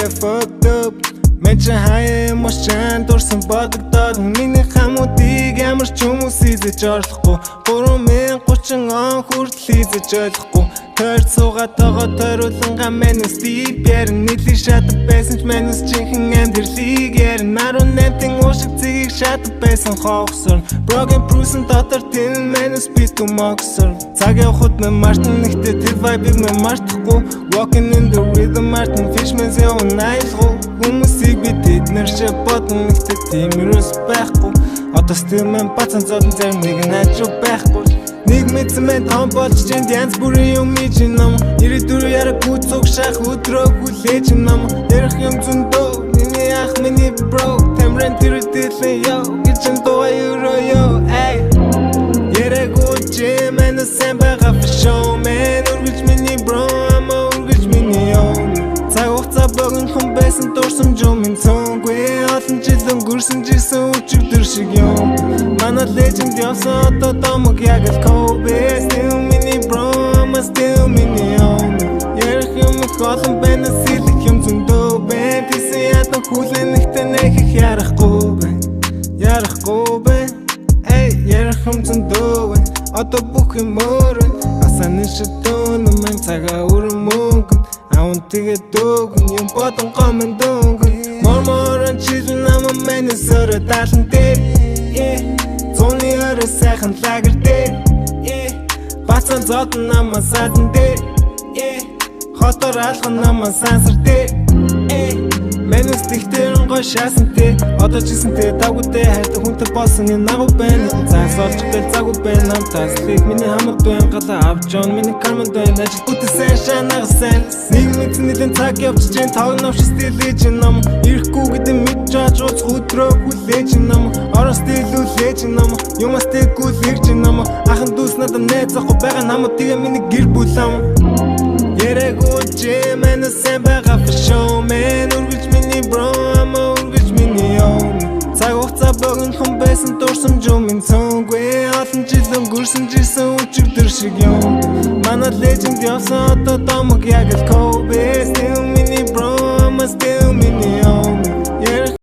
I fucked up Mention high emotion дурсан бодогдоод миний хамуудыг ямар ч хүмүүс хийж орлохгүй 3030 он хүртэл хийж ойлгохгүй Тойр суугаад байгаа тойруулан гамэнэс deep ярин нийлий шатав байсан ч мэнэс чихэн амьдралыг ярин 18-ийн уушиг цэгийг шатав байсан хоогсор Broken Bruce-ын дотор тэн мэнэс би тумогсор Цаг явахад мэн мартан нэгтээ тэр vibe-ыг мэн мартахгүй Walking in the rhythm Martin Fishman's яван айлгуу Хүмүүсийг би тэднэр шиг бодно нэгтээ тийм юус байхгүй Одоо still мэн бацан зодон зарим нэг найжуу байхгүй Нэг мэдсэн мэн том болж чинь янз бүрийн юм ийж нам 94 яраг гүцэг шах өдрөө хүлээж нам Ярих юм зөндөө миний ах миний bro Тамран тэр дэлэн yo гэж доо yo эй Яраг үчи мэн сэн байгаа for show man Үргэлж миний bro ама үргэлж миний yo Цаг хугацаа богино хүн байсан дурсан жумын цонгүй Олон жил өнгөрсөн жисэн өчигдөр шиг юм Манай legend явсан одоо домог яг л Kobe Still mini bro, I'm still mini homie Ярих юм их олон байна сэлэх юм зөндөө байна Тийсэн ядан хүлэн нэгтээ нэхэх ярахгүй байна Ярахгүй байна, эй ярих юм зөндөө байна Одоо бүх юм өөр байна Асаны шатон мэн цагаа өрөн мөнгөн Аун тэгээд дөгөн юм бодон гомын дөнгөн Морморон чилэн ама мэнэс өрө талан дээр Зуны өрөө сайхан лагер дээр Бацан зодон ама садан дээр Хотор алхан ама сансар дээр Мэнэс дихтэрэн гой шаасантэй Одоо чисэнтэй дагуудтэй хайртай хүнтэй болсон энэ нагу байна Цаас олчтой загу байна намтаас лиг Миний хамт байна гала авчон Миний карман байна ажил бүтэ сайн шанага сайн Нэг мэдсэн нэлэн цаг явж чинь тав навш стилээж нам Ирэхгүй гэдэг мэдж аач ууц өдрөө хүлээж нам Орон стилүүлээж нам Юмас тэгүүлэрж нам Ахан дүүс надад найзахгүй байгаа намууд тэгээ миний гэр бүл ам Яраг үчи мэнэс сайн байгаа for show man Үргэлж миний bro ама үргэлж миний homie Цаг хугацаа богино хүн байсан дурсан жумын цонгүй Олон жил өнгөрсөн жисэн өчигдөр шиг юм Манай legend явсан одоо домог яг л Kobe Still mini bro ама still